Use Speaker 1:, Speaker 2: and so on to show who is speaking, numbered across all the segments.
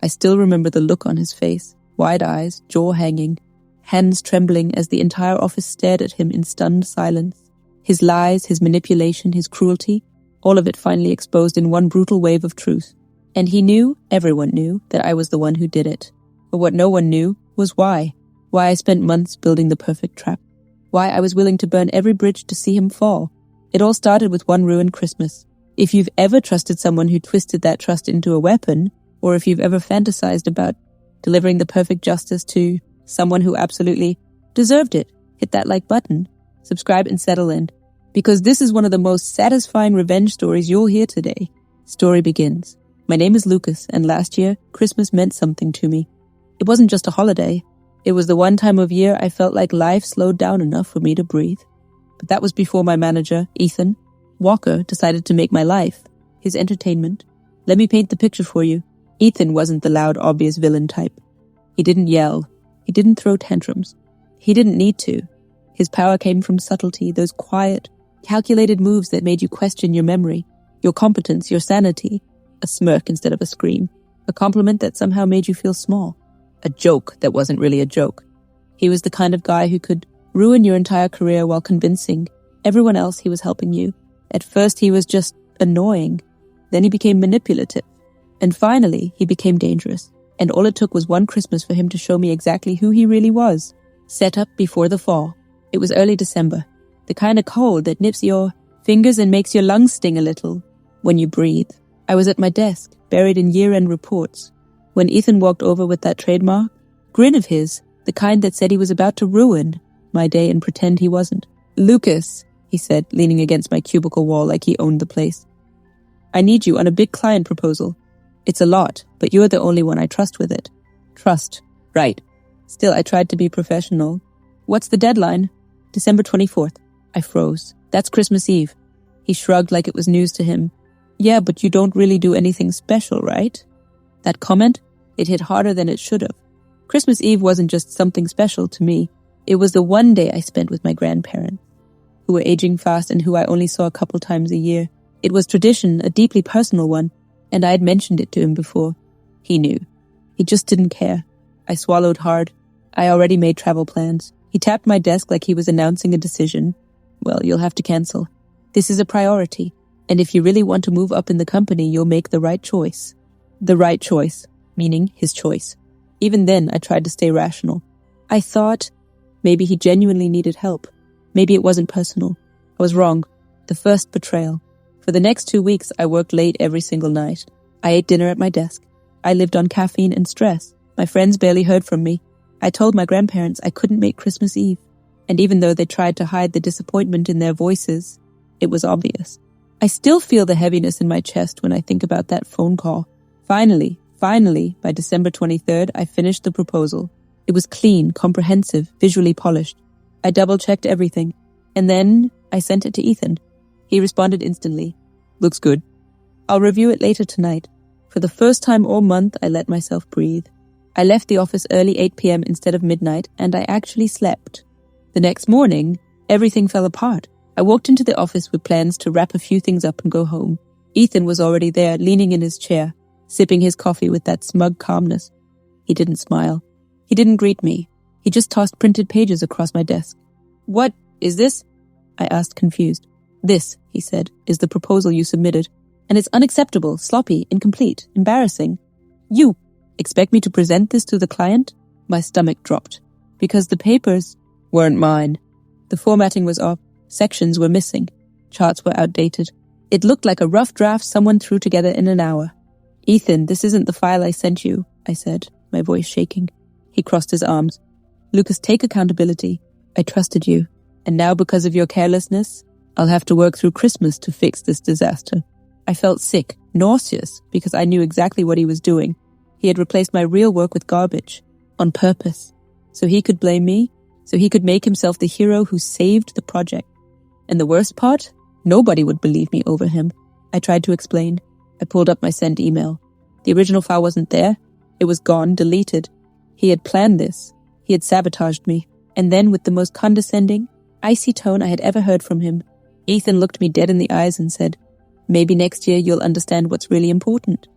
Speaker 1: I still remember the look on his face, wide eyes, jaw hanging, hands trembling as the entire office stared at him in stunned silence. His lies, his manipulation, his cruelty, all of it finally exposed in one brutal wave of truth. And he knew, everyone knew, that I was the one who did it. But what no one knew was why. Why I spent months building the perfect trap. Why I was willing to burn every bridge to see him fall. It all started with one ruined Christmas. If you've ever trusted someone who twisted that trust into a weapon, or if you've ever fantasized about delivering the perfect justice to someone who absolutely deserved it, hit that like button, subscribe and settle in. Because this is one of the most satisfying revenge stories you'll hear today. Story begins. My name is Lucas, and last year, Christmas meant something to me. It wasn't just a holiday. It was the one time of year I felt like life slowed down enough for me to breathe. But that was before my manager, Ethan Walker, decided to make my life his entertainment. Let me paint the picture for you. Ethan wasn't the loud, obvious villain type. He didn't yell. He didn't throw tantrums. He didn't need to. His power came from subtlety, those quiet, calculated moves that made you question your memory, your competence, your sanity. A smirk instead of a scream. A compliment that somehow made you feel small. A joke that wasn't really a joke. He was the kind of guy who could ruin your entire career while convincing everyone else he was helping you. At first he was just annoying. Then he became manipulative. And finally, he became dangerous. And all it took was one Christmas for him to show me exactly who he really was. Set up before the fall. It was early December. The kind of cold that nips your fingers and makes your lungs sting a little when you breathe. I was at my desk, buried in year-end reports, when Ethan walked over with that trademark grin of his, the kind that said he was about to ruin my day and pretend he wasn't. "Lucas," he said, leaning against my cubicle wall like he owned the place. "I need you on a big client proposal. It's a lot, but you're the only one I trust with it." Trust. Right. Still, I tried to be professional. "What's the deadline?" "December 24th. I froze. "That's Christmas Eve." He shrugged like it was news to him. "Yeah, but you don't really do anything special, right?" That comment, it hit harder than it should have. Christmas Eve wasn't just something special to me. It was the one day I spent with my grandparents, who were aging fast and who I only saw a couple times a year. It was tradition, a deeply personal one, and I had mentioned it to him before. He knew. He just didn't care. I swallowed hard. I already made travel plans. He tapped my desk like he was announcing a decision. "Well, you'll have to cancel. This is a priority. And if you really want to move up in the company, you'll make the right choice." The right choice, meaning his choice. Even then, I tried to stay rational. I thought maybe he genuinely needed help. Maybe it wasn't personal. I was wrong. The first betrayal. For the next 2 weeks, I worked late every single night. I ate dinner at my desk. I lived on caffeine and stress. My friends barely heard from me. I told my grandparents I couldn't make Christmas Eve. And even though they tried to hide the disappointment in their voices, it was obvious. I still feel the heaviness in my chest when I think about that phone call. Finally, by December 23rd, I finished the proposal. It was clean, comprehensive, visually polished. I double-checked everything. And then I sent it to Ethan. He responded instantly. "Looks good. I'll review it later tonight." For the first time all month, I let myself breathe. I left the office early 8 p.m. instead of midnight, and I actually slept. The next morning, everything fell apart. I walked into the office with plans to wrap a few things up and go home. Ethan was already there, leaning in his chair, sipping his coffee with that smug calmness. He didn't smile. He didn't greet me. He just tossed printed pages across my desk. "What is this?" I asked, confused. "This," he said, "is the proposal you submitted. And it's unacceptable, sloppy, incomplete, embarrassing. You expect me to present this to the client?" My stomach dropped. Because the papers weren't mine. The formatting was off. Sections were missing. Charts were outdated. It looked like a rough draft someone threw together in an hour. "Ethan, this isn't the file I sent you," I said, my voice shaking. He crossed his arms. "Lucas, take accountability. I trusted you. And now because of your carelessness, I'll have to work through Christmas to fix this disaster." I felt sick, nauseous, because I knew exactly what he was doing. He had replaced my real work with garbage. On purpose. So he could blame me. So he could make himself the hero who saved the project. And the worst part? Nobody would believe me over him. I tried to explain. I pulled up my sent email. The original file wasn't there. It was gone, deleted. He had planned this. He had sabotaged me. And then, with the most condescending, icy tone I had ever heard from him, Ethan looked me dead in the eyes and said, "Maybe next year you'll understand what's really important."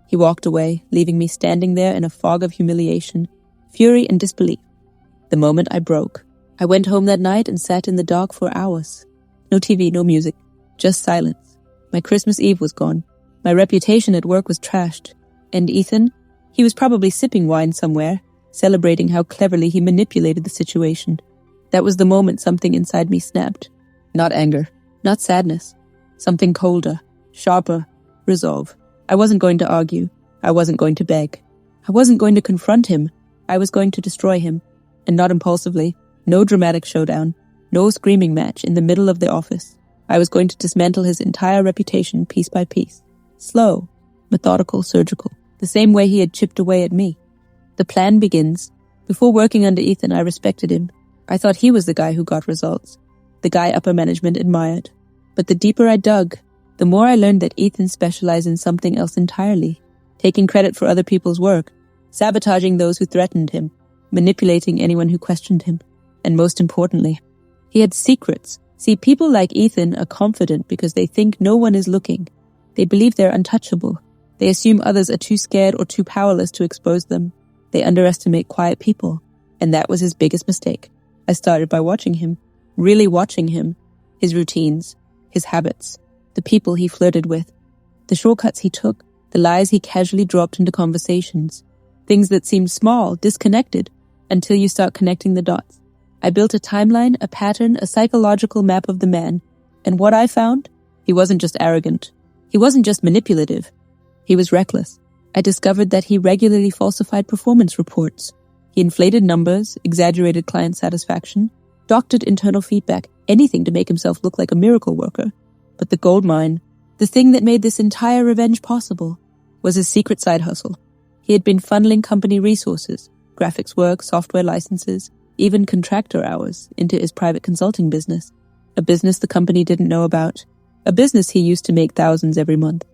Speaker 1: He walked away, leaving me standing there in a fog of humiliation, fury and disbelief. The moment I broke. I went home that night and sat in the dark for hours. No TV, no music, just silence. My Christmas Eve was gone. My reputation at work was trashed. And Ethan? He was probably sipping wine somewhere, celebrating how cleverly he manipulated the situation. That was the moment something inside me snapped. Not anger, not sadness. Something colder, sharper, resolve. I wasn't going to argue. I wasn't going to beg. I wasn't going to confront him. I was going to destroy him. And not impulsively. No dramatic showdown. No screaming match in the middle of the office. I was going to dismantle his entire reputation piece by piece. Slow, methodical, surgical. The same way he had chipped away at me. The plan begins. Before working under Ethan, I respected him. I thought he was the guy who got results. The guy upper management admired. But the deeper I dug, the more I learned that Ethan specialized in something else entirely. Taking credit for other people's work. Sabotaging those who threatened him. Manipulating anyone who questioned him. And most importantly, he had secrets. See, people like Ethan are confident because they think no one is looking. They believe they're untouchable. They assume others are too scared or too powerless to expose them. They underestimate quiet people. And that was his biggest mistake. I started by watching him. Really watching him. His routines. His habits. The people he flirted with. The shortcuts he took. The lies he casually dropped into conversations. Things that seemed small, disconnected, until you start connecting the dots. I built a timeline, a pattern, a psychological map of the man. And what I found? He wasn't just arrogant. He wasn't just manipulative. He was reckless. I discovered that he regularly falsified performance reports. He inflated numbers, exaggerated client satisfaction, doctored internal feedback, anything to make himself look like a miracle worker. But the gold mine, the thing that made this entire revenge possible, was his secret side hustle. He had been funneling company resources, graphics work, software licenses, even contractor hours into his private consulting business. A business the company didn't know about. A business he used to make thousands every month.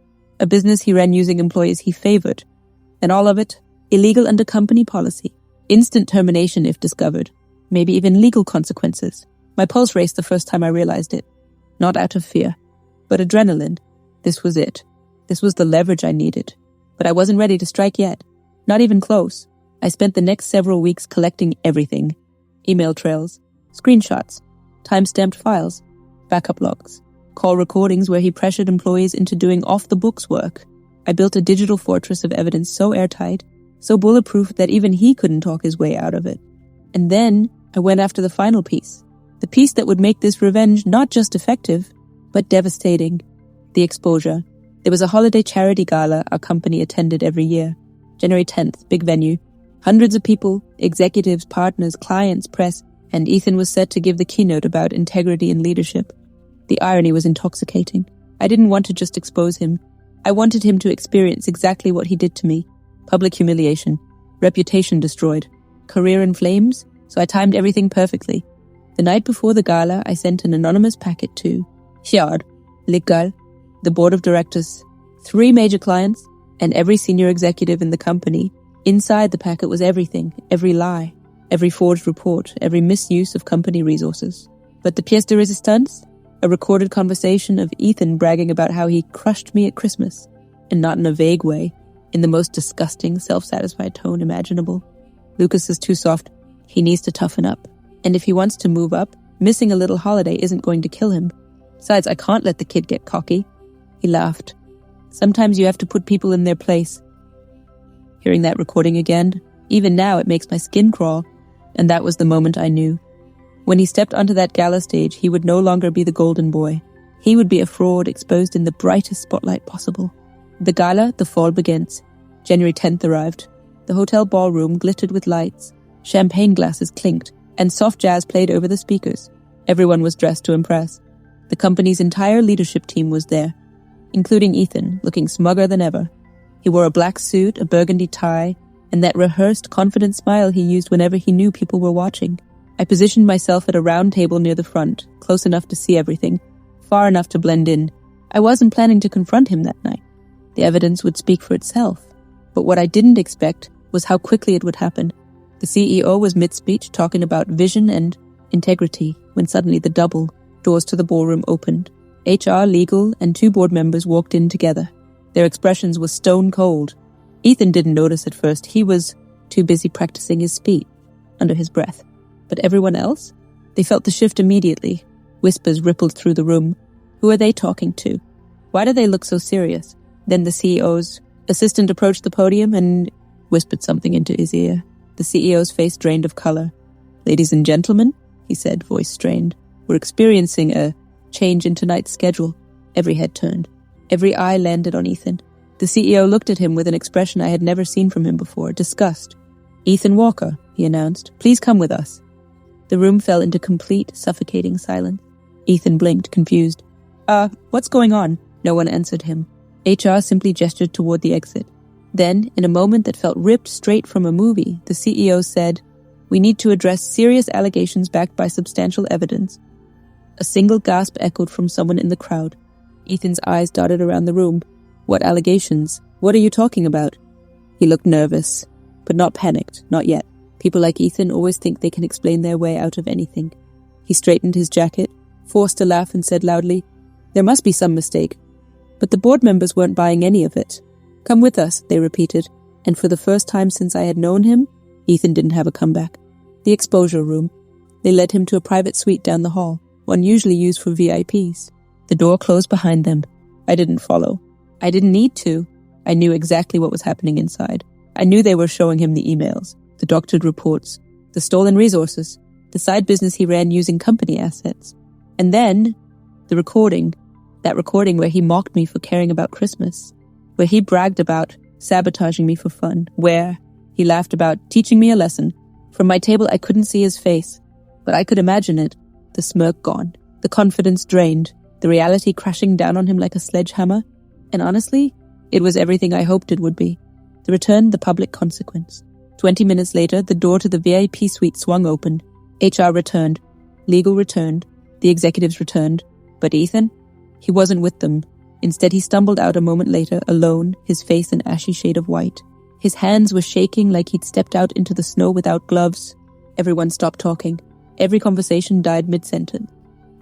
Speaker 1: A business he ran using employees he favored. And all of it, illegal under company policy. Instant termination if discovered. Maybe even legal consequences. My pulse raced the first time I realized it. Not out of fear, but adrenaline. This was it. This was the leverage I needed. But I wasn't ready to strike yet. Not even close. I spent the next several weeks collecting everything. Email trails, screenshots, time-stamped files, backup logs, call recordings where he pressured employees into doing off-the-books work. I built a digital fortress of evidence so airtight, so bulletproof that even he couldn't talk his way out of it. And then I went after the final piece. The piece that would make this revenge not just effective, but devastating. The exposure. There was a holiday charity gala our company attended every year. January 10th, big venue. Hundreds of people, executives, partners, clients, press, and Ethan was set to give the keynote about integrity and leadership. The irony was intoxicating. I didn't want to just expose him. I wanted him to experience exactly what he did to me. Public humiliation. Reputation destroyed. Career in flames, so I timed everything perfectly. The night before the gala, I sent an anonymous packet to Legal, the board of directors, 3 major clients, and every senior executive in the company. Inside the packet was everything, every lie, every forged report, every misuse of company resources. But the pièce de résistance? A recorded conversation of Ethan bragging about how he crushed me at Christmas, and not in a vague way, in the most disgusting, self-satisfied tone imaginable. Lucas is too soft. He needs to toughen up. And if he wants to move up, missing a little holiday isn't going to kill him. Besides, I can't let the kid get cocky. He laughed. Sometimes you have to put people in their place. Hearing that recording again, even now it makes my skin crawl, and that was the moment I knew. When he stepped onto that gala stage, he would no longer be the golden boy. He would be a fraud exposed in the brightest spotlight possible. The gala, the fall begins. January 10th arrived. The hotel ballroom glittered with lights. Champagne glasses clinked, and soft jazz played over the speakers. Everyone was dressed to impress. The company's entire leadership team was there, including Ethan, looking smugger than ever. He wore a black suit, a burgundy tie, and that rehearsed, confident smile he used whenever he knew people were watching. I positioned myself at a round table near the front, close enough to see everything, far enough to blend in. I wasn't planning to confront him that night. The evidence would speak for itself. But what I didn't expect was how quickly it would happen. The CEO was mid-speech talking about vision and integrity when suddenly the double doors to the ballroom opened. HR, legal, and 2 board members walked in together. Their expressions were stone cold, Ethan didn't notice at first. He was too busy practicing his speech under his breath. But everyone else? They felt the shift immediately. Whispers rippled through the room. Who are they talking to? Why do they look so serious? Then the CEO's assistant approached the podium and whispered something into his ear. The CEO's face drained of color. "Ladies and gentlemen," he said, voice strained, "we're experiencing a change in tonight's schedule." Every head turned. Every eye landed on Ethan. The CEO looked at him with an expression I had never seen from him before, disgust. "Ethan Walker," he announced, "please come with us." The room fell into complete, suffocating silence. Ethan blinked, confused. What's going on?" No one answered him. HR simply gestured toward the exit. Then, in a moment that felt ripped straight from a movie, the CEO said, "We need to address serious allegations backed by substantial evidence." A single gasp echoed from someone in the crowd. Ethan's eyes darted around the room. "What allegations? What are you talking about?" He looked nervous, but not panicked, not yet. People like Ethan always think they can explain their way out of anything. He straightened his jacket, forced a laugh, and said loudly, "There must be some mistake." But the board members weren't buying any of it. "Come with us," they repeated, and for the first time since I had known him, Ethan didn't have a comeback. The exposure room. They led him to a private suite down the hall, one usually used for VIPs. The door closed behind them. I didn't follow. I didn't need to. I knew exactly what was happening inside. I knew they were showing him the emails, the doctored reports, the stolen resources, the side business he ran using company assets. And then, the recording. That recording where he mocked me for caring about Christmas. Where he bragged about sabotaging me for fun. Where he laughed about teaching me a lesson. From my table I couldn't see his face, but I could imagine it. The smirk gone. The confidence drained. The reality crashing down on him like a sledgehammer. And honestly, it was everything I hoped it would be. The return, the public consequence. 20 minutes later, the door to the VIP suite swung open. HR returned. Legal returned. The executives returned. But Ethan? He wasn't with them. Instead, he stumbled out a moment later, alone, his face an ashy shade of white. His hands were shaking like he'd stepped out into the snow without gloves. Everyone stopped talking. Every conversation died mid-sentence.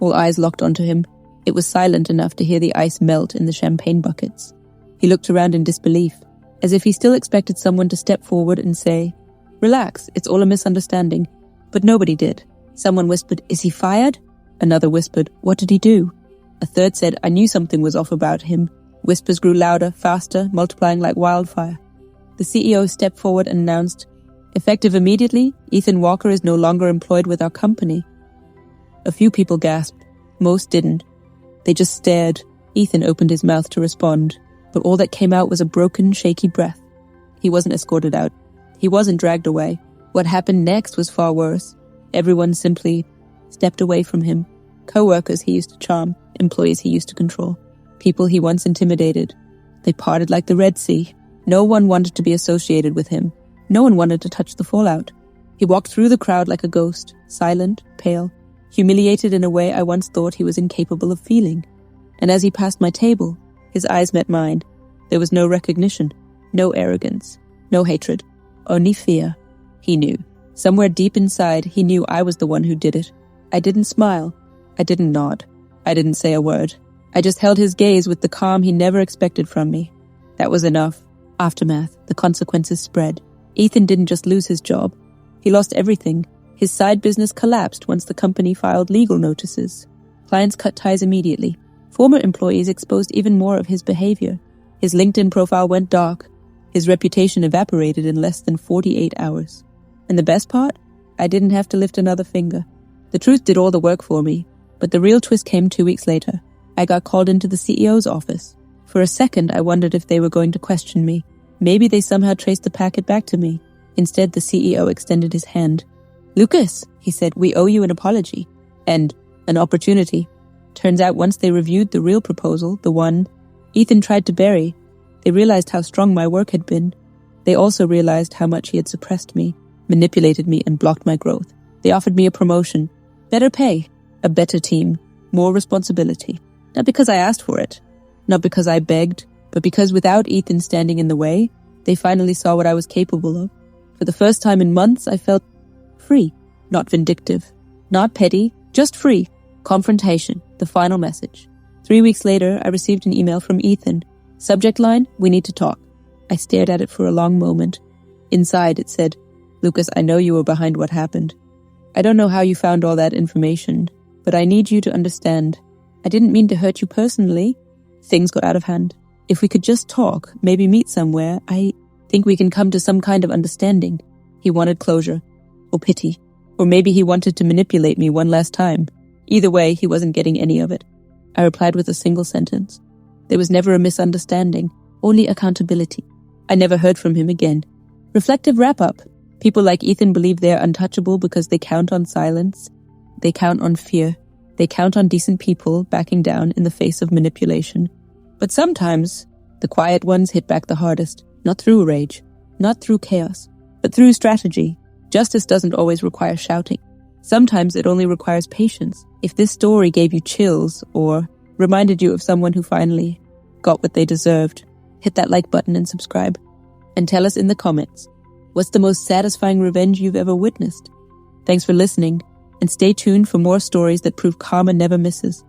Speaker 1: All eyes locked onto him. It was silent enough to hear the ice melt in the champagne buckets. He looked around in disbelief, as if he still expected someone to step forward and say, "Relax, it's all a misunderstanding." But nobody did. Someone whispered, "Is he fired?" Another whispered, "What did he do?" A third said, "I knew something was off about him." Whispers grew louder, faster, multiplying like wildfire. The CEO stepped forward and announced, "Effective immediately, Ethan Walker is no longer employed with our company." A few people gasped. Most didn't. They just stared. Ethan opened his mouth to respond, but all that came out was a broken, shaky breath. He wasn't escorted out. He wasn't dragged away. What happened next was far worse. Everyone simply stepped away from him. Co-workers he used to charm, employees he used to control, people he once intimidated. They parted like the Red Sea. No one wanted to be associated with him. No one wanted to touch the fallout. He walked through the crowd like a ghost, silent, pale, humiliated in a way I once thought he was incapable of feeling. And as he passed my table, his eyes met mine. There was no recognition, no arrogance, no hatred, only fear. He knew. Somewhere deep inside, he knew I was the one who did it. I didn't smile. I didn't nod. I didn't say a word. I just held his gaze with the calm he never expected from me. That was enough. Aftermath. The consequences spread. Ethan didn't just lose his job. He lost everything. His side business collapsed once the company filed legal notices. Clients cut ties immediately. Former employees exposed even more of his behavior. His LinkedIn profile went dark. His reputation evaporated in less than 48 hours. And the best part? I didn't have to lift another finger. The truth did all the work for me. But the real twist came 2 weeks later. I got called into the CEO's office. For a second, I wondered if they were going to question me. Maybe they somehow traced the packet back to me. Instead, the CEO extended his hand. "Lucas," he said, "we owe you an apology. And an opportunity." Turns out once they reviewed the real proposal, the one Ethan tried to bury, they realized how strong my work had been. They also realized how much he had suppressed me, manipulated me, and blocked my growth. They offered me a promotion, better pay, a better team, more responsibility. Not because I asked for it, not because I begged, but because without Ethan standing in the way, they finally saw what I was capable of. For the first time in months, I felt free, not vindictive, not petty, just free. Confrontation, the final message. 3 weeks later, I received an email from Ethan. Subject line, "We need to talk." I stared at it for a long moment. Inside, it said, "Lucas, I know you were behind what happened. I don't know how you found all that information, but I need you to understand. I didn't mean to hurt you personally. Things got out of hand. If we could just talk, maybe meet somewhere, I think we can come to some kind of understanding." He wanted closure. Or pity. Or maybe he wanted to manipulate me one last time. Either way, he wasn't getting any of it. I replied with a single sentence. There was never a misunderstanding, only accountability. I never heard from him again. Reflective wrap-up. People like Ethan believe they're untouchable because they count on silence. They count on fear. They count on decent people backing down in the face of manipulation. But sometimes, the quiet ones hit back the hardest. Not through rage. Not through chaos. But through strategy. Justice doesn't always require shouting. Sometimes it only requires patience. If this story gave you chills or reminded you of someone who finally got what they deserved, hit that like button and subscribe. And tell us in the comments, what's the most satisfying revenge you've ever witnessed? Thanks for listening, and stay tuned for more stories that prove karma never misses.